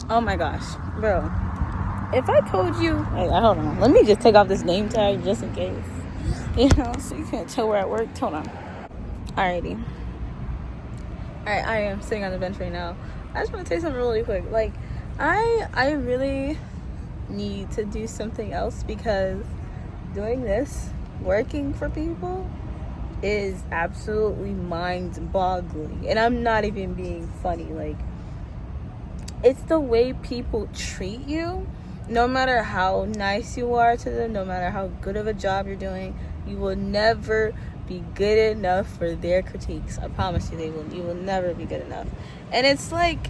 Oh my gosh, bro. If I told you, hold on. Let me just take off this name tag just in case. So you can't tell we're at work. Hold on. Alrighty. Alright, I am sitting on the bench right now. I just want to tell you something really quick. Like, I really need to do something else because doing this, working for people, is absolutely mind-boggling. And I'm not even being funny. Like, it's the way people treat you. No matter how nice you are to them, no matter how good of a job you're doing, you will never be good enough for their critiques. I promise you, you will never be good enough. And it's like,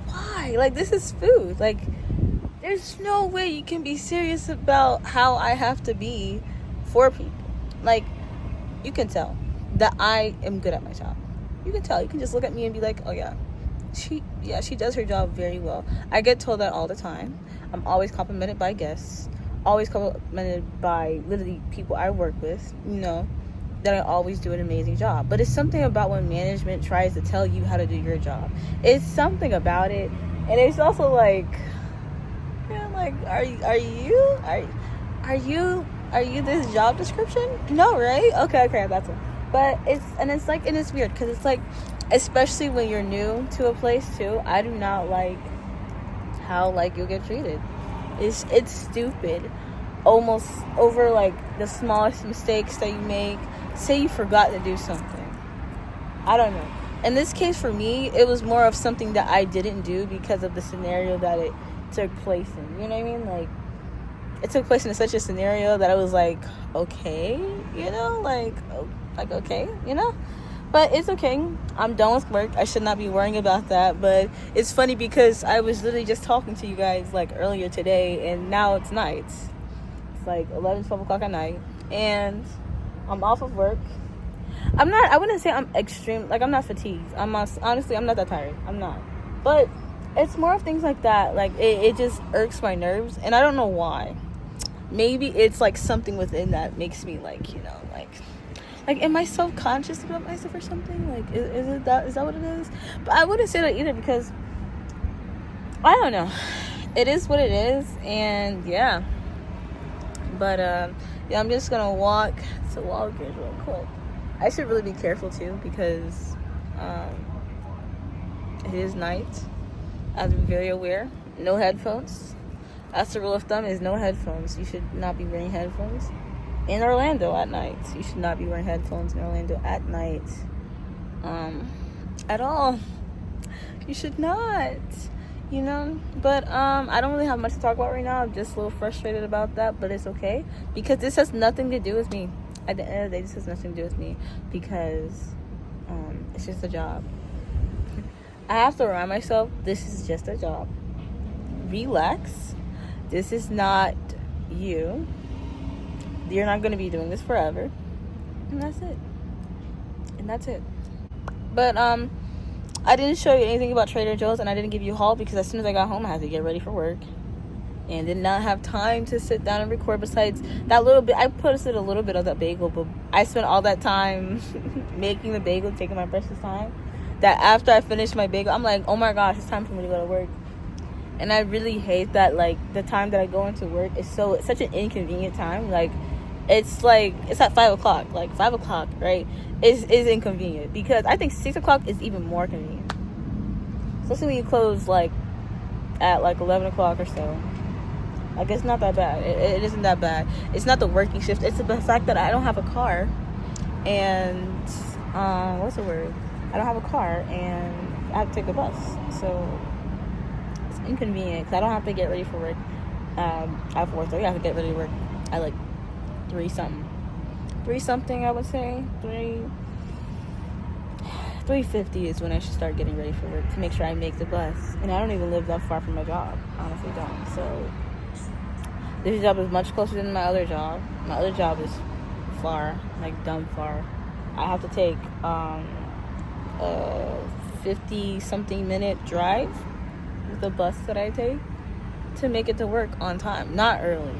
why? Like, this is food. Like, there's no way you can be serious about how I have to be for people. Like, you can tell that I am good at my job. You can tell. You can just look at me and be like, oh yeah, she does her job very well. I get told that all the time. I'm always complimented by guests, always complimented by literally people I work with, that I always do an amazing job. But it's something about when management tries to tell you how to do your job. It's something about it. And it's also like, like, are you this job description? No, right? Okay, that's it. But it's weird because it's like, especially when you're new to a place too, I do not like how you'll get treated. It's stupid. Almost over the smallest mistakes that you make. Say you forgot to do something. I don't know. In this case for me, it was more of something that I didn't do because of the scenario that it took place in. You know what I mean? Like, it took place in such a scenario that I was like, okay, okay, But it's okay. I'm done with work. I should not be worrying about that. But it's funny because I was literally just talking to you guys earlier today, and now it's night. It's 11, 12 o'clock at night, and I'm off of work. I wouldn't say I'm extreme. I'm not fatigued. Honestly, I'm not that tired. I'm not. But it's more of things like that. It just irks my nerves, and I don't know why. Maybe it's something within that makes me am I self-conscious about myself or something? Is that what it is? But I wouldn't say that either because I don't know. It is what it is, and yeah. But I'm just gonna walk to Walgreens real quick. I should really be careful too because it is night. I have to be very aware. No headphones. That's the rule of thumb, is no headphones. You should not be wearing headphones in Orlando at night. You should not be wearing headphones in Orlando at night. At all. You should not. But I don't really have much to talk about right now. I'm just a little frustrated about that, but it's okay because this has nothing to do with me. At the end of the day, this has nothing to do with me because it's just a job. I have to remind myself, this is just a job. Relax. This is not you. You're not going to be doing this forever. And that's it. But I didn't show you anything about Trader Joe's, and I didn't give you a haul because as soon as I got home, I had to get ready for work. And did not have time to sit down and record. Besides that little bit, I posted a little bit of that bagel, but I spent all that time making the bagel, taking my precious time, that after I finished my bagel, I'm like, oh my gosh, it's time for me to go to work. And I really hate that, the time that I go into work is such an inconvenient time. It's at 5 o'clock. 5 o'clock, right, is inconvenient. Because I think 6 o'clock is even more convenient. Especially when you close, at 11 o'clock or so. It's not that bad. It isn't that bad. It's not the working shift. It's the fact that I don't have a car. And, what's the word? I don't have a car, and I have to take a bus. So it's inconvenient because I don't have to get ready for work. At 4:30, I have to get ready to work at 3 something, I would say. 3:50 is when I should start getting ready for work to make sure I make the bus. And I don't even live that far from my job. Honestly, don't. So this job is much closer than my other job. My other job is far, dumb far. I have to take a 50-something minute drive with the bus that I take to make it to work on time. Not early,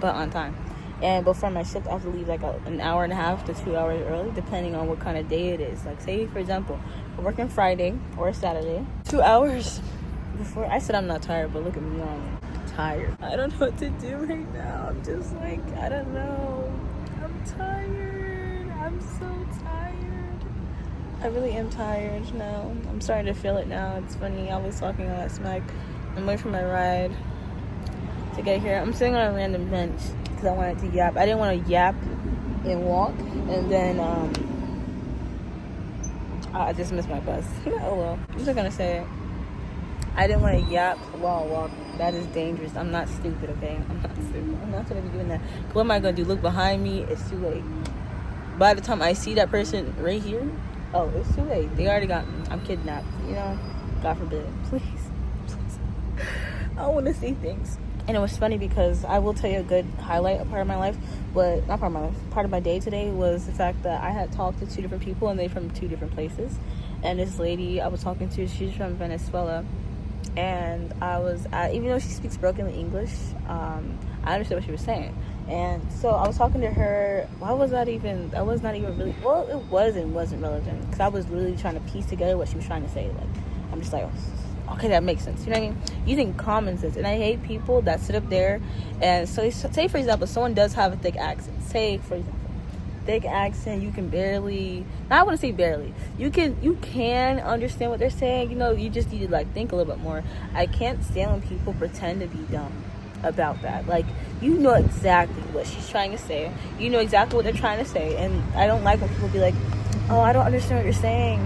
but on time. And before my shift, I have to leave an hour and a half to 2 hours early, depending on what kind of day it is. Say, for example, I'm working Friday or Saturday. 2 hours before. I said I'm not tired, but look at me, I'm tired. I don't know what to do right now. I'm just like, I don't know. I'm tired. I'm so tired. I really am tired now. I'm starting to feel it now. It's funny. I was talking all that smack. I'm waiting for my ride to get here. I'm sitting on a random bench because I wanted to yap. I didn't want to yap and walk, and then I just missed my bus. Oh well. I'm just gonna say it. I didn't want to yap while I walk. That is dangerous. I'm not stupid, okay? I'm not stupid. I'm not gonna be doing that. What am I gonna do? Look behind me? It's too late. By the time I see that person right here, oh, it's too late. They already got me. I'm kidnapped. You know? God forbid. Please. I want to see things. And it was funny because I will tell you a good highlight, a part of my life, but not part of my life, part of my day today was the fact that I had talked to 2 different people and they're from 2 different places. And this lady I was talking to, she's from Venezuela. And I was, even though she speaks broken English, I understood what she was saying. And so I was talking to her. Why was that even? That was not even really. Well, it wasn't relevant because I was really trying to piece together what she was trying to say. Like, I'm just like, okay, that makes sense. You know what I mean? Using common sense. And I hate people that sit up there and so say for example, someone does have a thick accent. Say for example, thick accent, you can barely. Now I want to say barely. You can understand what they're saying. You know, you just need to like think a little bit more. I can't stand when people pretend to be dumb about that. Like, you know exactly what she's trying to say. You know exactly what they're trying to say. And I don't like when people be like, oh, I don't understand what you're saying.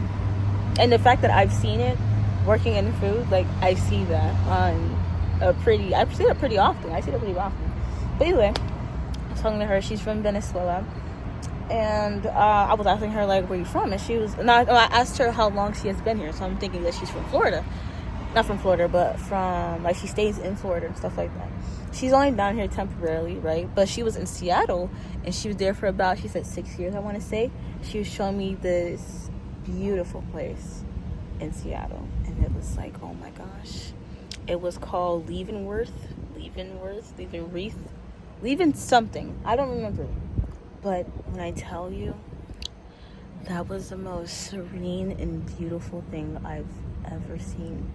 And the fact that I've seen it working in food, like I see that on I see it pretty often. But anyway, I was talking to her. She's from Venezuela. And I was asking her, like, where you from? And she was, I asked her how long she has been here. So I'm thinking that she's from Florida. Not from Florida, but from, like, she stays in Florida and stuff like that. She's only down here temporarily, right? But she was in Seattle, and she was there for about, she said 6 years, I want to say. She was showing me this beautiful place in Seattle. And it was like, oh my gosh. It was called Leavenworth something. I don't remember. But when I tell you, that was the most serene and beautiful thing I've ever seen.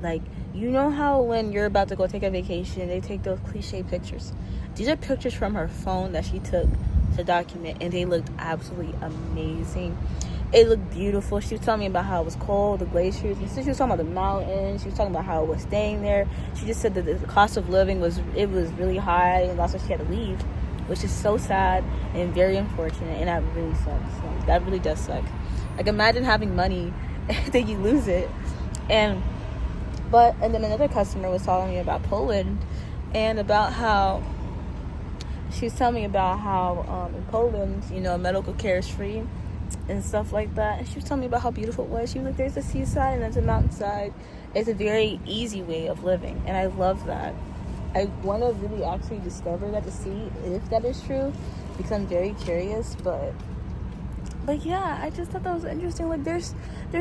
Like, you know how when you're about to go take a vacation, they take those cliche pictures? These are pictures from her phone that she took to document, and they looked absolutely amazing. It looked beautiful. She was telling me about how it was cold, the glaciers, and she was talking about the mountains. She was talking about how it was staying there. She just said that the cost of living was really high, and that's why she had to leave, which is so sad and very unfortunate, and that really sucks. Like, that really does suck. Like, imagine having money and then you lose it. And then another customer was telling me about Poland, and about how she was telling me about how in Poland, you know, medical care is free and stuff like that. And she was telling me about how beautiful it was. She was like, there's a seaside and there's a mountainside. It's a very easy way of living, and I love that. I want to really actually discover that to see if that is true, because I'm very curious. But yeah, I just thought that was interesting. Like, there's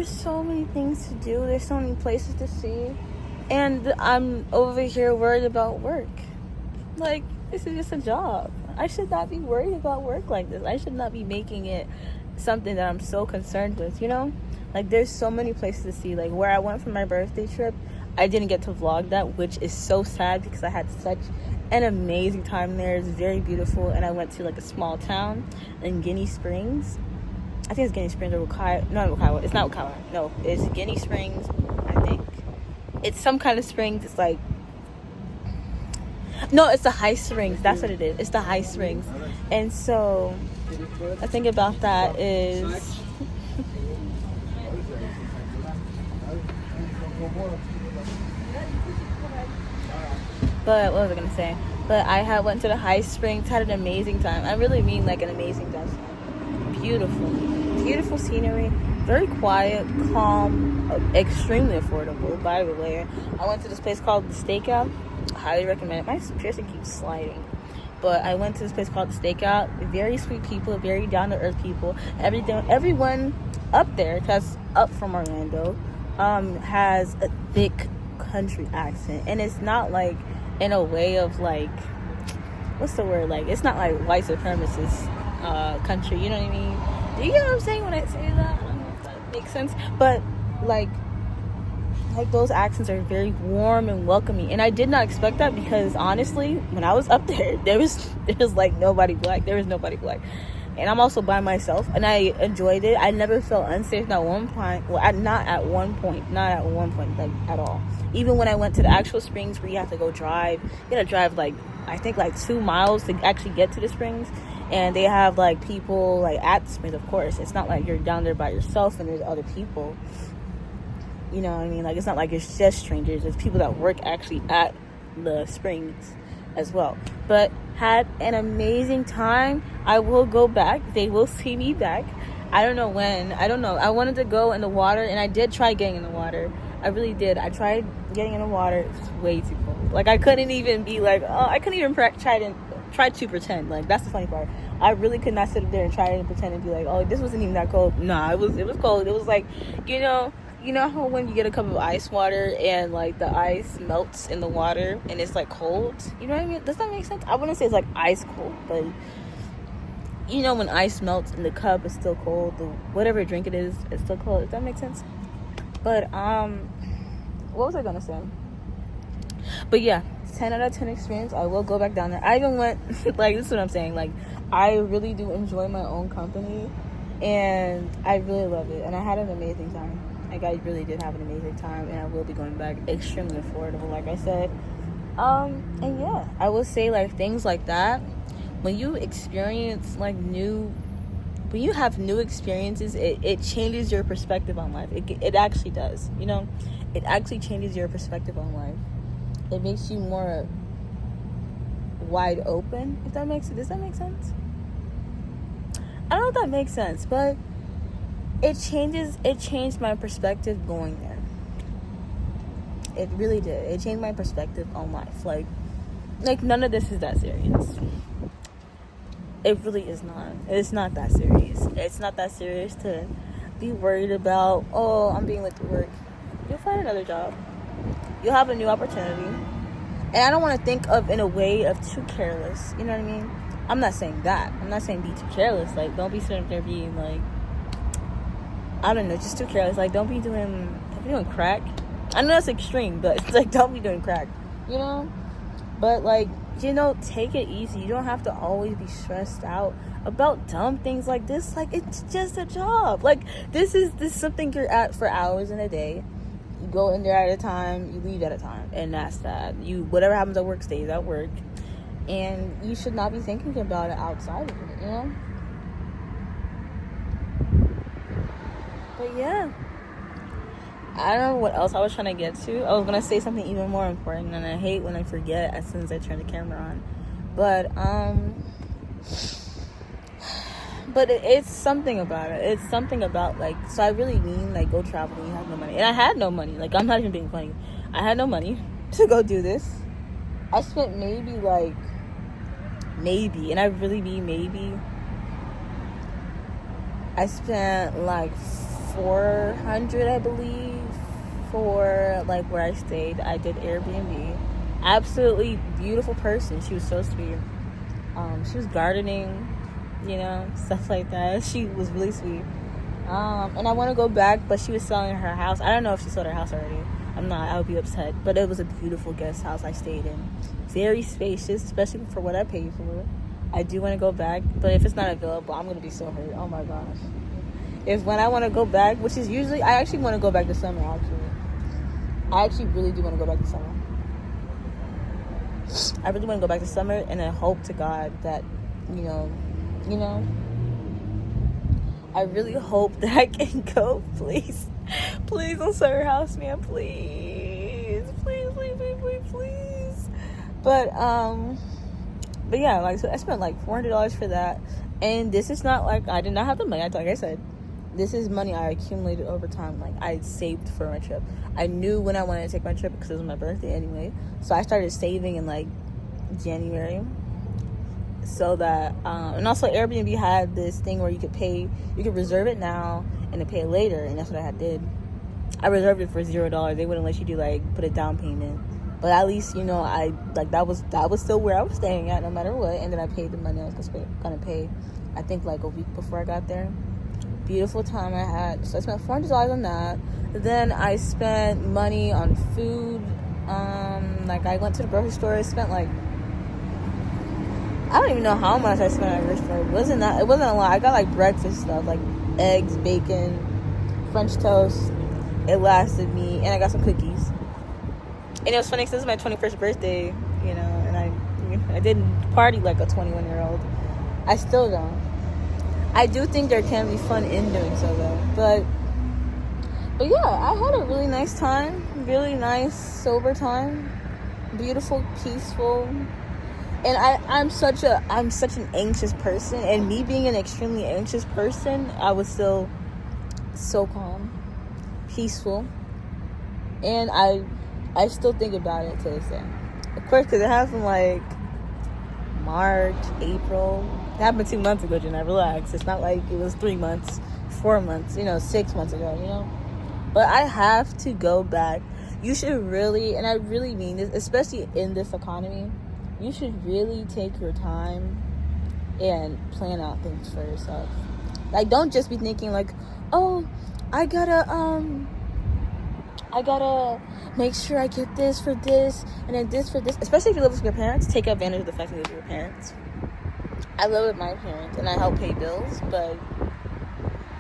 so many things to do. There's so many places to see, and I'm over here worried about work. Like, this is just a job. I should not be worried about work like this. I should not be making it something that I'm so concerned with, you know? Like, there's so many places to see. Like, where I went for my birthday trip, I didn't get to vlog that, which is so sad because I had such an amazing time there. It's very beautiful. And I went to, like, a small town in Guinea Springs. I think it's Guinea Springs or Wakaiwa. No, Wakaiwa. It's not Wakaiwa. No, it's Guinea Springs, I think. It's some kind of springs. It's like... No, it's the High Springs. That's what it is. It's the High Springs. And so, the thing about that is... But what was I gonna say? But I went to the High Springs, had an amazing time. I really mean like an amazing time. Beautiful scenery, very quiet, calm, extremely affordable. By the way, I went to this place called the Stakeout. I highly recommend it. My piercing keeps sliding. But I went to this place called the Stakeout. Very sweet people, very down to earth people. Everyone up there, that's up from Orlando, has a thick country accent, and it's not like in a way of like, what's the word, like, it's not like white supremacist country, you know what I mean? Do you know what I'm saying when I say that? I don't know if that makes sense, but like, like those accents are very warm and welcoming, and I did not expect that, because honestly, when I was up there, there was like nobody black. There was nobody black, and I'm also by myself, and I enjoyed it. I never felt unsafe, not one point. Well, not at one point, like at all. Even when I went to the actual springs, where you have to go drive, you gotta drive like, I think like 2 miles to actually get to the springs, and they have like people like at the springs. Of course, it's not like you're down there by yourself and there's other people. You know what I mean? Like, it's not like it's just strangers. It's people that work actually at the springs as well. But had an amazing time. I will go back. They will see me back. I don't know when. I don't know. I wanted to go in the water, and I did try getting in the water. I really did. I tried getting in the water. It was way too cold. Like, I couldn't even be like, oh, I couldn't even try to pretend. Like, that's the funny part. I really could not sit there and try to pretend and be like, oh, this wasn't even that cold. Nah, it was cold. It was like, you know how when you get a cup of ice water and like the ice melts in the water and it's like cold? You know what I mean? Does that make sense? I wouldn't say it's like ice cold, but you know when ice melts in the cup, it's still cold. Whatever drink it is, it's still cold. Does that make sense? But what was I gonna say? But yeah, 10 out of 10 experience. I will go back down there. I even went like, this is what I'm saying. Like, I really do enjoy my own company, and I really love it, and I had an amazing time. Like, I really did have an amazing time, and I will be going back. Extremely affordable, like I said. And yeah, I will say, like, things like that, when you experience, like, when you have new experiences, it changes your perspective on life. It actually does, you know? It actually changes your perspective on life. It makes you more wide open, if that makes sense. Does that make sense? I don't know if that makes sense, but it changed my perspective going there. It really did. It changed my perspective on life. Like none of this is that serious. It really is not. It's not that serious. It's not that serious to be worried about, oh, I'm being late to work. You'll find another job. You'll have a new opportunity. And I don't want to think of in a way of too careless. You know what I mean? I'm not saying that. I'm not saying be too careless. Like, don't be sitting there being like, I don't know, just too careless. Like, don't be doing crack. I know that's extreme, but it's like, don't be doing crack, you know? But, like, you know, take it easy. You don't have to always be stressed out about dumb things like this. Like, it's just a job. Like, this is something you're at for hours in a day. You go in there at a time, you leave at a time, and that's that. Whatever happens at work stays at work, and you should not be thinking about it outside of it, you know? But yeah, I don't know what else I was trying to get to. I was gonna say something even more important, and I hate when I forget as soon as I turn the camera on. But it's something about it. It's something about, like, so I really mean, like, go travel when you have no money. And I had no money. Like, I'm not even being funny. I had no money to go do this. I spent maybe, and I really mean maybe, I spent, like, $400, I believe, for, like, where I stayed. I did Airbnb. Absolutely beautiful person. She was so sweet. She was gardening, you know, stuff like that. She was really sweet. And I want to go back, but she was selling her house. I don't know if she sold her house already. I'm not. I would be upset. But it was a beautiful guest house I stayed in. Very spacious, especially for what I paid for. I do want to go back, but if it's not available, I'm going to be so hurt. Oh my gosh. When I want to go back, which is usually, I actually want to go back this summer, actually. I actually really do want to go back this summer. I really want to go back this summer, and I hope to God that, you know, I really hope that I can go. Please don't sell your house, man. Please. But yeah, like, so I spent like $400 for that, and this is not like I did not have the money. Like I said, this is money I accumulated over time. Like, I saved for my trip. I knew when I wanted to take my trip because it was my birthday anyway, so I started saving in like January. So that, and also Airbnb had this thing where you could reserve it now and then pay it later, and that's what I did. I reserved it for $0. They wouldn't let you do, like, put a down payment, but at least, you know, I, like, that was still where I was staying at no matter what, and then I paid the money I was gonna pay, I think, like, a week before I got there. Beautiful time I had. So I spent $400 on that. Then I spent money on food. Like I went to the grocery store. I spent like, I don't even know how much I spent at the grocery store. It wasn't a lot. I got like breakfast stuff, like eggs, bacon, French toast. It lasted me, and I got some cookies. And it was funny because this is my 21st birthday, you know, and I didn't party like a 21-year-old. I still don't. I do think there can be fun in doing so though. But yeah, I had a really nice time. Really nice, sober time. Beautiful, peaceful. And I'm such an anxious person. And me being an extremely anxious person, I was still so calm, peaceful. And I still think about it to this day. Of course, because it happened like March, April. It happened 2 months ago, Jenna. Relax. It's not like it was 3 months, 4 months, 6 months ago, But I have to go back. You should really, and I really mean this, especially in this economy, you should really take your time and plan out things for yourself. Like, don't just be thinking like, oh, I gotta make sure I get this for this and then this for this. Especially if you live with your parents, take advantage of the fact that you live with your parents. I live with my parents and I help pay bills, but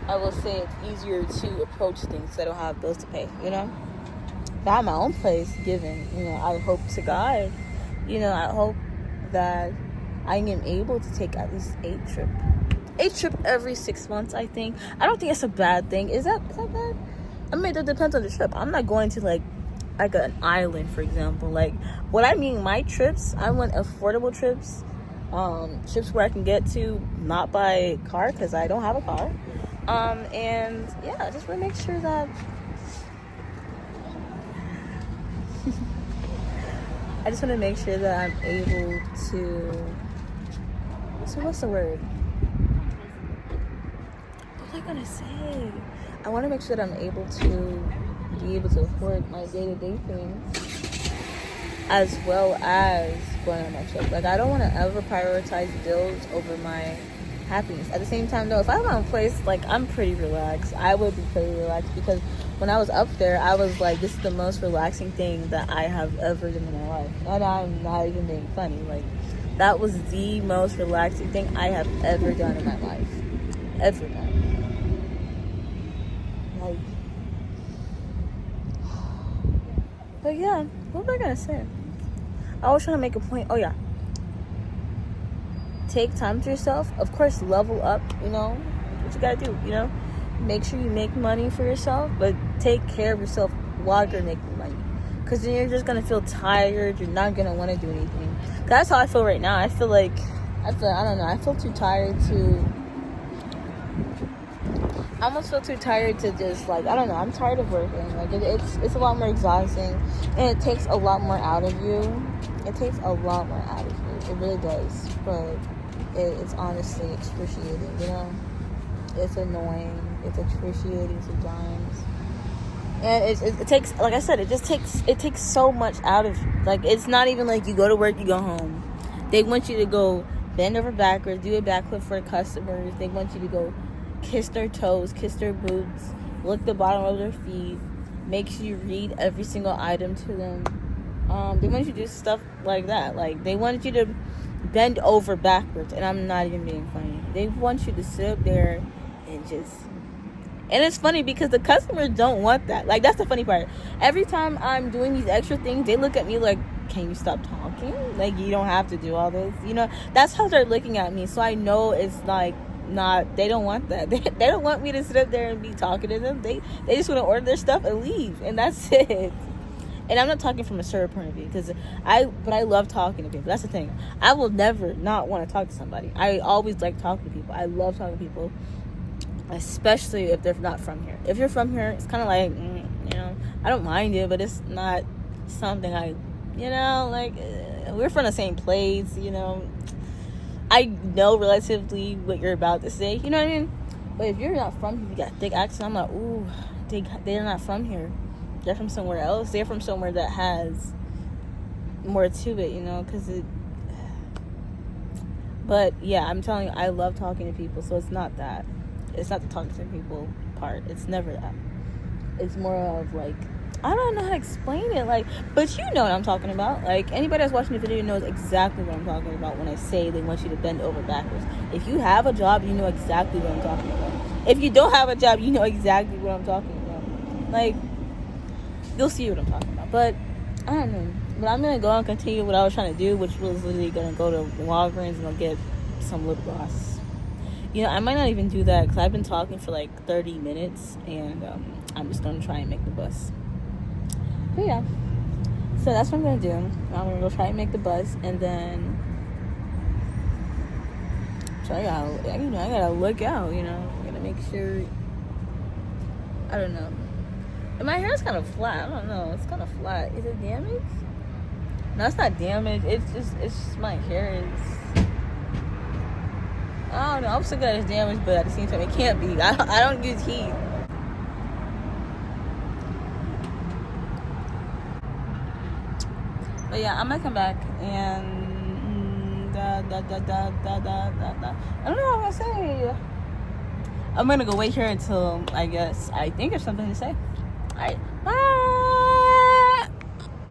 I will say it's easier to approach things because I don't have bills to pay, If I have my own place given, I hope to God, I hope that I am able to take at least 8 trip every 6 months, I think. I don't think it's a bad thing. Is that bad? I mean, that depends on the trip. I'm not going to like an island, for example. Like, what I mean, my trips, I want affordable trips, trips where I can get to not by car because I don't have a car. And yeah, I just want to make sure that I'm able to. So what's the word? What was I gonna say? I want to make sure that I'm able to be able to afford my day-to-day things as well as going on my trip. Like, I don't want to ever prioritize bills over my happiness. At the same time, though, if I'm on a place, like, I'm pretty relaxed. I would be pretty relaxed because when I was up there, I was like, this is the most relaxing thing that I have ever done in my life. And I'm not even being funny. Like, that was the most relaxing thing I have ever done in my life. Ever done. Like, but yeah, what was I gonna say? I was trying to make a point. Oh yeah, take time to yourself. Of course, level up. What you gotta do. Make sure you make money for yourself, but take care of yourself while you're making money. Because then you're just gonna feel tired. You're not gonna want to do anything. Cause that's how I feel right now. I feel like I don't know. I feel too tired to. I almost feel too tired to just, like, I don't know. I'm tired of working. Like, it's a lot more exhausting. And it takes a lot more out of you. It takes a lot more out of you. It really does. But it's honestly excruciating, It's annoying. It's excruciating sometimes. And it takes, like I said, it takes so much out of you. Like, it's not even like you go to work, you go home. They want you to go bend over backwards, do a backflip for customers. They want you to go kiss their toes, kiss their boots, lick the bottom of their feet, make sure you read every single item to them. They want you to do stuff like that. Like, they wanted you to bend over backwards, and I'm not even being funny. They want you to sit up there and just... And it's funny because the customers don't want that. Like, that's the funny part. Every time I'm doing these extra things, they look at me like, can you stop talking? Like, you don't have to do all this. That's how they're looking at me. So I know it's like, not, they don't want that. They don't want me to sit up there and be talking to them. They just want to order their stuff and leave, and that's it. And I'm not talking from a server point of view, but I love talking to people. That's the thing. I will never not want to talk to somebody. I always like talking to people. I love talking to people, especially if they're not from here. If you're from here, it's kind of like, I don't mind it, but it's not something we're from the same place, I know relatively what you're about to say, you know what I mean? But if you're not from here, you got a thick accent, I'm like, ooh, they're not from here. They're from somewhere else. They're from somewhere that has more to it, because it... But, yeah, I'm telling you, I love talking to people, so it's not that. It's not the talking to people part. It's never that. It's more of like, I don't know how to explain it. Like, but you know what I'm talking about. Like, anybody that's watching the video knows exactly what I'm talking about when I say they want you to bend over backwards. If you have a job, you know exactly what I'm talking about. If you don't have a job, you know exactly what I'm talking about. Like, you'll see what I'm talking about. But I don't know. But I'm gonna go and continue what I was trying to do, which was literally gonna go to Walgreens and go get some lip gloss. You know, I might not even do that because I've been talking for like 30 minutes, and I'm just gonna try and make the bus. But yeah, so that's what I'm gonna do. I'm gonna go try and make the bus, and then so I gotta look out. You know, I gotta make sure. I don't know. And my hair's kind of flat. I don't know. It's kind of flat. Is it damaged? No, it's not damaged. It's just my hair is. I don't know. I'm so glad it's damaged, but at the same time, it can't be. I don't use heat. But yeah, I'm gonna come back and I don't know what I'm gonna say. I'm gonna go wait here until I think there's something to say. Alright, bye.